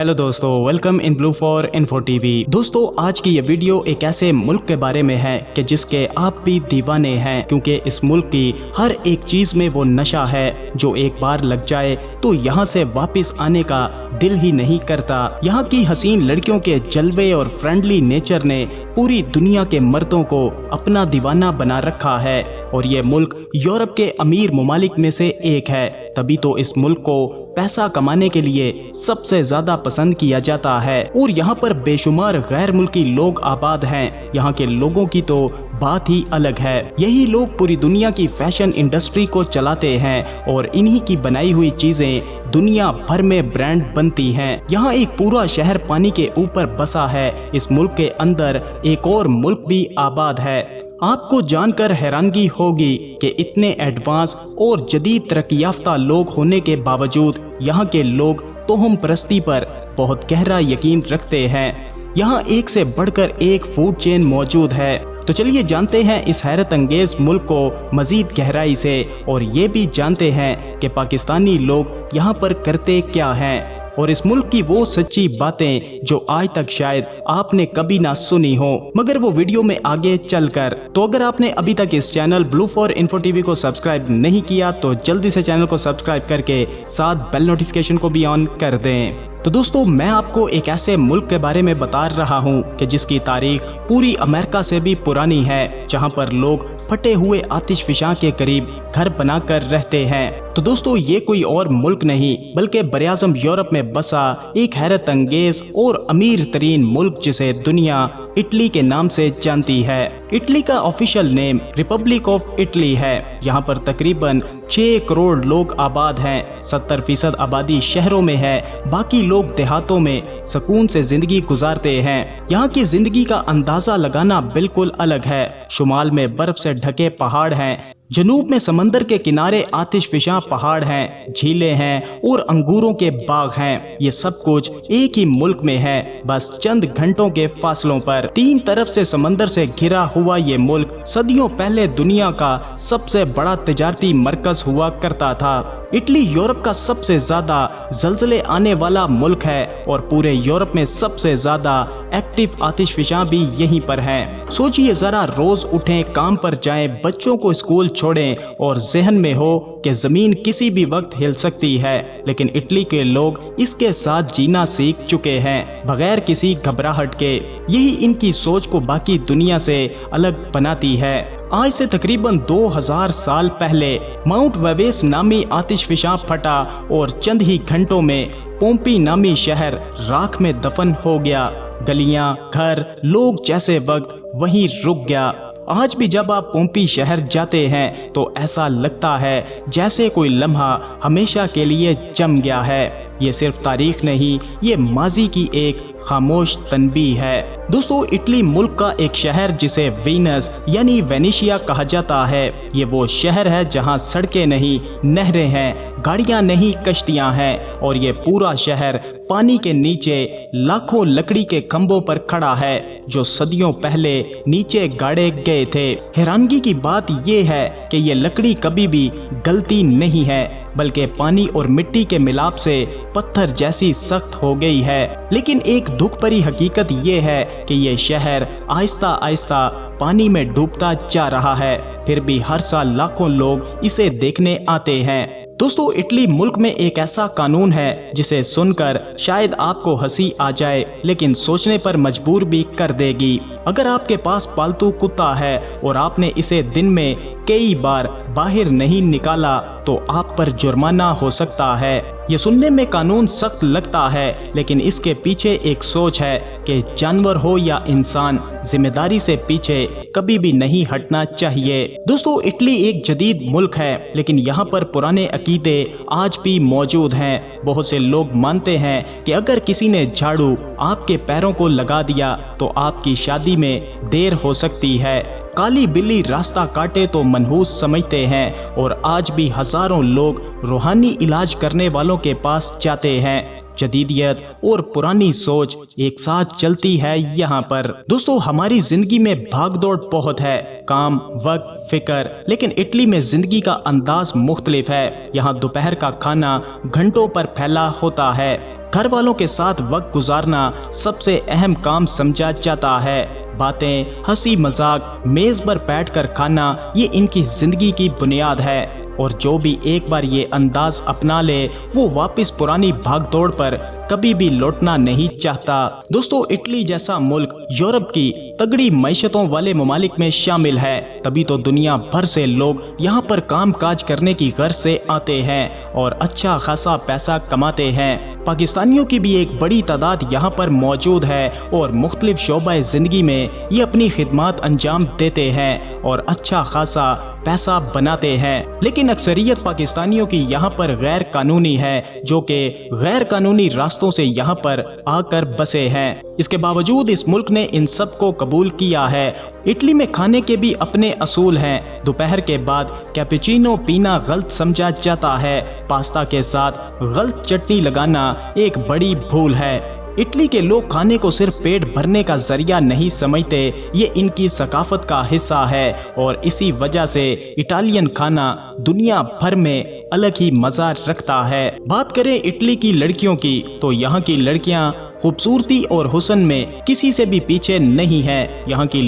Hello दोस्तों, welcome in blue for info TV. दोस्तों, आज की ये वीडियो एक ऐसे मुल्क के बारे में है कि जिसके आप भी दीवाने हैं, क्योंकि इस मुल्क की हर एक चीज में वो नशा है जो एक बार लग जाए तो यहाँ से वापस आने का दिल ही नहीं करता। यहाँ की हसीन लड़कियों के जलवे और फ्रेंडली नेचर ने पूरी दुनिया के मर्दों को अपना दीवाना बना रखा है और ये मुल्क यूरोप के अमीर ममालिक में से एक है। तभी तो इस मुल्क को पैसा कमाने के लिए सबसे ज्यादा पसंद किया जाता है और यहाँ पर बेशुमार गैर मुल्की लोग आबाद हैं। यहाँ के लोगों की तो बात ही अलग है। यही लोग पूरी दुनिया की फैशन इंडस्ट्री को चलाते हैं और इन्हीं की बनाई हुई चीजें दुनिया भर में ब्रांड बनती हैं। यहाँ एक पूरा शहर पानी के ऊपर बसा है। इस मुल्क के अंदर एक और मुल्क भी आबाद है। आपको जानकर हैरानगी होगी कि इतने एडवांस और जदीद तरक्की याफ्ता लोग होने के बावजूद यहाँ के लोग तोहम परस्ती पर बहुत गहरा यकीन रखते हैं। यहाँ एक से बढ़कर एक फूड चेन मौजूद है। तो चलिए जानते हैं इस हैरत अंगेज मुल्क को मजीद गहराई से और ये भी जानते हैं कि पाकिस्तानी लोग यहाँ पर करते क्या हैं और इस मुल्क की वो सच्ची बातें जो आज तक शायद आपने कभी ना सुनी हो, मगर वो वीडियो में आगे चलकर। तो अगर आपने अभी तक इस channel blue for info TV को सब्सक्राइब नहीं किया तो जल्दी से चैनल को सब्सक्राइब करके साथ बेल नोटिफिकेशन को भी ऑन कर दें। तो दोस्तों, मैं आपको एक ऐसे मुल्क के बारे में बता रहा हूँ कि जिसकी तारीख पूरी अमेरिका से भी पुरानी है, जहाँ पर लोग फटे हुए आतिशफिशां के करीब घर बनाकर रहते हैं। तो दोस्तों, ये कोई और मुल्क नहीं बल्कि बरआज़म यूरोप में बसा एक हैरत अंगेज और अमीर तरीन मुल्क जिसे दुनिया इटली के नाम से जानती है। इटली का official name Republic of Italy है। यहाँ पर तकरीबन 6 करोड़ लोग आबाद हैं। 70% आबादी शहरों में है, बाकी लोग देहातों में सुकून से जिंदगी गुजारते हैं। यहाँ की जिंदगी का अंदाजा लगाना बिल्कुल अलग है। शुमाल में बर्फ से ढके पहाड़ हैं, जनूब में समंदर के किनारे आतिशफिशां पहाड़ हैं, झीलें हैं और अंगूरों के बाग हैं। ये सब कुछ एक ही मुल्क में है, बस चंद घंटों के फासलों पर। 3 तरफ से समंदर से घिरा हुआ ये मुल्क सदियों पहले दुनिया का सबसे बड़ा तिजारती मरकज हुआ करता था। इटली यूरोप का सबसे ज्यादा जल्जले आने वाला मुल्क है और पूरे यूरोप में सबसे ज्यादा एक्टिव आतिशफिशां भी यहीं पर हैं। सोचिए जरा, रोज उठें, काम पर जाएं, बच्चों को स्कूल छोड़ें और जहन में हो कि जमीन किसी भी वक्त हिल सकती है, लेकिन इटली के लोग इसके साथ जीना सीख चुके हैं बगैर किसी घबराहट के। यही इनकी सोच को बाकी दुनिया से अलग बनाती है। आज से तकरीबन 2000 साल पहले माउंट वेवेस नामी आतिशफिशां फटा और चंद ही घंटों में पोम्पी नामी शहर राख में दफन हो गया। गलियां, घर, लोग जैसे वक्त वहीं रुक गया। आज भी जब आप पोम्पी शहर जाते हैं तो ऐसा लगता है जैसे कोई लम्हा हमेशा के लिए जम गया है। ये सिर्फ तारीख नहीं, ये माजी की एक खामोश तनबीह है। दोस्तों, इटली मुल्क का एक शहर जिसे वीनस यानी वेनेशिया कहा जाता है। ये वो शहर है जहां सड़कें नहीं, नहरें हैं, गाड़ियां नहीं, कश्तियां हैं और ये पूरा शहर पानी के नीचे लाखों लकड़ी के खंभों पर खड़ा है जो सदियों पहले नीचे गाड़े गए थे। हैरानगी की बात ये है कि ये लकड़ी कभी भी गलती नहीं है, बल्कि पानी और मिट्टी के मिलाप से पत्थर जैसी सख्त हो गई है। लेकिन एक दुख भरी हकीकत ये है कि ये शहर आहिस्ता आहिस्ता पानी में डूबता जा रहा है, फिर भी हर साल लाखों लोग इसे देखने आते हैं। दोस्तों, इटली मुल्क में एक ऐसा कानून है जिसे सुनकर शायद आपको हंसी आ जाए, लेकिन सोचने पर मजबूर भी कर देगी। अगर आपके पास पालतू कुत्ता है और आपने इसे दिन में कई बार बाहर नहीं निकाला तो आप पर जुर्माना हो सकता है। ये सुनने में कानून सख्त लगता है, लेकिन इसके पीछे एक सोच है कि जानवर हो या इंसान, जिम्मेदारी से पीछे कभी भी नहीं हटना चाहिए। दोस्तों, इटली एक जदीद मुल्क है, लेकिन यहाँ पर पुराने अकीदे आज भी मौजूद हैं। बहुत से लोग मानते हैं कि अगर किसी ने झाड़ू आपके पैरों को लगा दिया तो आपकी शादी में देर हो सकती है। काली बिल्ली रास्ता काटे तो मनहूस समझते हैं और आज भी हजारों लोग रूहानी इलाज करने वालों के पास जाते हैं। जदीदियत और पुरानी सोच एक साथ चलती है यहाँ पर। दोस्तों, हमारी जिंदगी में भागदौड़ बहुत है, काम, वक्त, फिक्र, लेकिन इटली में जिंदगी का अंदाज मुख्तलिफ है। यहाँ दोपहर का खाना घंटों पर फैला होता है, گھر والوں کے ساتھ وقت گزارنا سب سے اہم کام سمجھا جاتا ہے۔ باتیں، ہنسی مذاق، میز پر بیٹھ کر کھانا، یہ ان کی زندگی کی بنیاد ہے، اور جو بھی ایک بار یہ انداز اپنا لے وہ واپس پرانی بھاگ دوڑ پر کبھی بھی لوٹنا نہیں چاہتا۔ دوستو، اٹلی جیسا ملک یورپ کی تگڑی معیشتوں والے ممالک میں شامل ہے، تبھی تو دنیا بھر سے لوگ یہاں پر کام کاج کرنے کی غرض سے آتے ہیں اور اچھا خاصا پیسہ کماتے ہیں۔ پاکستانیوں کی بھی ایک بڑی تعداد یہاں پر موجود ہے اور مختلف شعبہ زندگی میں یہ اپنی خدمات انجام دیتے ہیں اور اچھا خاصا پیسہ بناتے ہیں، لیکن اکثریت پاکستانیوں کی یہاں پر غیر قانونی ہے، جو کہ غیر قانونی راستوں سے یہاں پر آ کر بسے ہیں۔ اس کے باوجود اس ملک نے ان سب کو قبول کیا ہے۔ اٹلی میں کھانے کے بھی اپنے اصول ہیں۔ دوپہر کے بعد کیپچینو پینا غلط سمجھا جاتا ہے، پاستا کے ساتھ غلط چٹنی لگانا ایک بڑی بھول ہے۔ اٹلی کے لوگ کھانے کو صرف پیٹ بھرنے کا ذریعہ نہیں سمجھتے، یہ ان کی ثقافت کا حصہ ہے، اور اسی وجہ سے اٹالین کھانا دنیا بھر میں الگ ہی مزہ رکھتا ہے۔ بات کریں اٹلی کی لڑکیوں کی تو یہاں کی لڑکیاں خوبصورتی اور حسن میں کسی سے بھی پیچھے نہیں ہیں۔ یہاں کی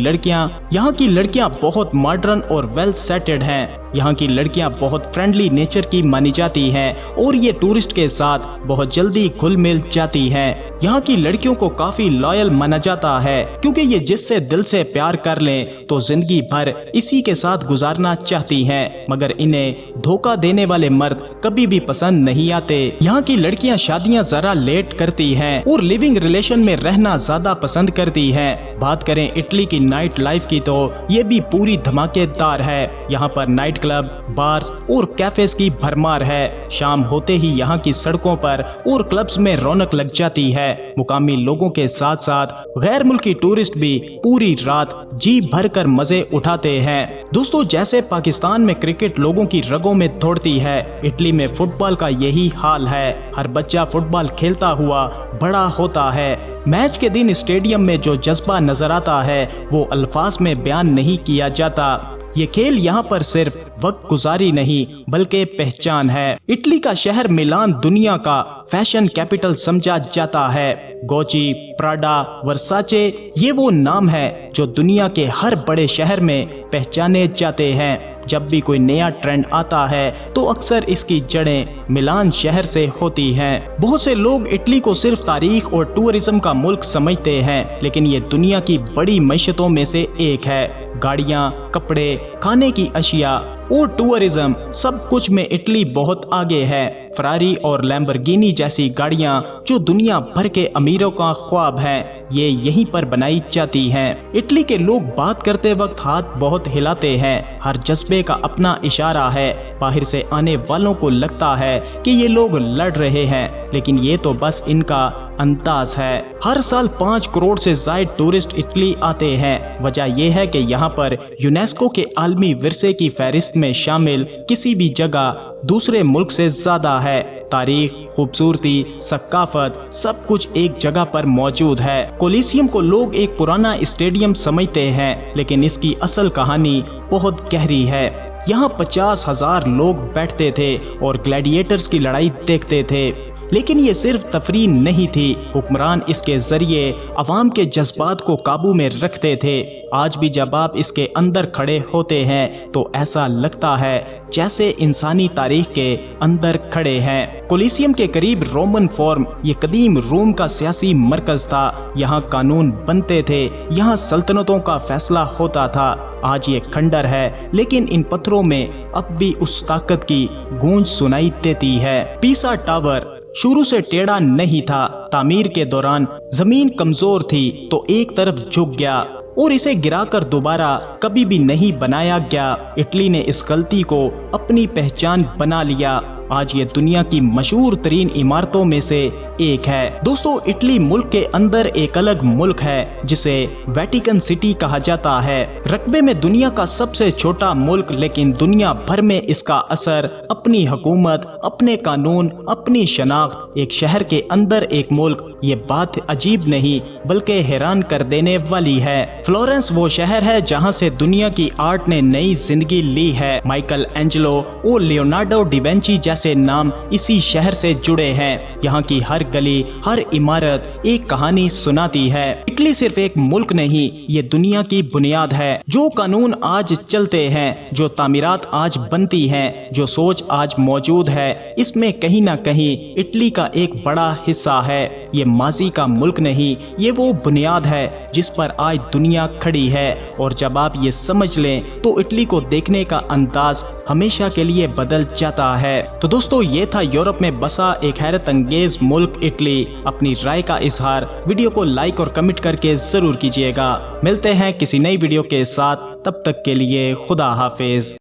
لڑکیاں بہت ماڈرن اور ویل سیٹڈ ہیں۔ یہاں کی لڑکیاں بہت فرینڈلی نیچر کی مانی جاتی ہیں اور یہ ٹورسٹ کے ساتھ بہت جلدی گھل مل جاتی ہیں۔ یہاں کی لڑکیوں کو کافی لائل مانا جاتا ہے، کیونکہ یہ جس سے دل سے پیار کر لیں تو زندگی بھر اسی کے ساتھ گزارنا چاہتی ہیں، مگر انہیں دھوکہ دینے والے مرد کبھی بھی پسند نہیں آتے۔ یہاں کی لڑکیاں شادیاں ذرا لیٹ کرتی ہیں اور لیونگ ریلیشن میں رہنا زیادہ پسند کرتی ہیں۔ بات کریں اٹلی کی نائٹ لائف کی تو یہ بھی پوری دھماکے دار ہے۔ یہاں پر نائٹ کلب، بارز اور کیفیز کی بھرمار ہے۔ شام ہوتے ہی یہاں کی سڑکوں پر اور کلبز میں رونق لگ جاتی ہے۔ مقامی لوگوں کے ساتھ ساتھ غیر ملکی ٹورسٹ بھی پوری رات جی بھر کر مزے اٹھاتے ہیں۔ دوستو، جیسے پاکستان میں کرکٹ لوگوں کی رگوں میں دوڑتی ہے، اٹلی میں فٹ بال کا یہی حال ہے۔ ہر بچہ فٹ بال کھیلتا ہوا بڑا ہوتا ہے۔ میچ کے دن اسٹیڈیم میں جو جذبہ نظر آتا ہے وہ الفاظ میں بیان نہیں کیا جاتا۔ یہ کھیل یہاں پر صرف وقت گزاری نہیں بلکہ پہچان ہے۔ اٹلی کا شہر میلان دنیا کا فیشن کیپٹل سمجھا جاتا ہے۔ گوچی، پراڈا، ورساچے، یہ وہ نام ہے جو دنیا کے ہر بڑے شہر میں پہچانے جاتے ہیں۔ جب بھی کوئی نیا ٹرینڈ آتا ہے تو اکثر اس کی جڑیں میلان شہر سے ہوتی ہیں۔ بہت سے لوگ اٹلی کو صرف تاریخ اور ٹورزم کا ملک سمجھتے ہیں، لیکن یہ دنیا کی بڑی معیشتوں میں سے ایک ہے۔ گاڑیاں، کپڑے، کھانے کی اشیاء اور ٹورزم، سب کچھ میں اٹلی بہت آگے ہے۔ فراری اور لیمبرگینی جیسی گاڑیاں جو دنیا بھر کے امیروں کا خواب ہیں، یہ یہیں پر بنائی جاتی ہیں۔ اٹلی کے لوگ بات کرتے وقت ہاتھ بہت ہلاتے ہیں، ہر جذبے کا اپنا اشارہ ہے۔ باہر سے آنے والوں کو لگتا ہے کہ یہ لوگ لڑ رہے ہیں، لیکن یہ تو بس ان کا انداز ہے۔ ہر سال 5 کروڑ سے زائد ٹورسٹ اٹلی آتے ہیں۔ وجہ یہ ہے کہ یہاں پر یونیسکو کے عالمی ورثے کی فہرست میں شامل کسی بھی جگہ دوسرے ملک سے زیادہ ہے۔ تاریخ، خوبصورتی، ثقافت، سب کچھ ایک جگہ پر موجود ہے۔ کولیسیم کو لوگ ایک پرانا اسٹیڈیم سمجھتے ہیں، لیکن اس کی اصل کہانی بہت گہری ہے۔ یہاں 50,000 لوگ بیٹھتے تھے اور گلیڈیٹرز کی لڑائی دیکھتے تھے، لیکن یہ صرف تفریح نہیں تھی۔ حکمران اس کے ذریعے عوام کے جذبات کو قابو میں رکھتے تھے۔ آج بھی جب آپ اس کے اندر کھڑے ہوتے ہیں تو ایسا لگتا ہے جیسے انسانی تاریخ کے اندر کھڑے ہیں۔ کولیسیم کے قریب رومن فورم، یہ قدیم روم کا سیاسی مرکز تھا۔ یہاں قانون بنتے تھے، یہاں سلطنتوں کا فیصلہ ہوتا تھا۔ آج یہ کھنڈر ہے، لیکن ان پتھروں میں اب بھی اس طاقت کی گونج سنائی دیتی ہے۔ پیسا ٹاور شروع سے ٹیڑھا نہیں تھا۔ تعمیر کے دوران زمین کمزور تھی تو ایک طرف جھک گیا اور اسے گرا کر دوبارہ کبھی بھی نہیں بنایا گیا۔ اٹلی نے اس غلطی کو اپنی پہچان بنا لیا۔ آج یہ دنیا کی مشہور ترین عمارتوں میں سے ایک ہے۔ دوستو، اٹلی ملک کے اندر ایک الگ ملک ہے جسے ویٹیکن سٹی کہا جاتا ہے۔ رقبے میں دنیا کا سب سے چھوٹا ملک، لیکن دنیا بھر میں اس کا اثر، اپنی حکومت، اپنے قانون، اپنی شناخت۔ ایک شہر کے اندر ایک ملک، یہ بات عجیب نہیں بلکہ حیران کر دینے والی ہے۔ فلورنس وہ شہر ہے جہاں سے دنیا کی آرٹ نے نئی زندگی لی ہے۔ مائیکل اینجلو اور لیونارڈو ڈی وینچی جیسے نام اسی شہر سے جڑے ہیں۔ یہاں کی ہر गली, हर इमारत एक कहानी सुनाती है। इटली सिर्फ एक मुल्क नहीं, ये दुनिया की बुनियाद है। जो कानून आज चलते हैं, जो तामीरात आज बनती हैं, जो सोच आज मौजूद है, इसमें कहीं ना कहीं इटली का एक बड़ा हिस्सा है। ये माजी का मुल्क नहीं, ये वो बुनियाद है जिस पर आज दुनिया खड़ी है। और जब आप ये समझ लें तो इटली को देखने का अंदाज हमेशा के लिए बदल जाता है। तो दोस्तों, ये था यूरोप में बसा एक हैरत अंगेज मुल्क इटली। अपनी राय का इजहार वीडियो को लाइक और कमेंट करके जरूर कीजिएगा। मिलते हैं किसी नई वीडियो के साथ, तब तक के लिए खुदा हाफिज।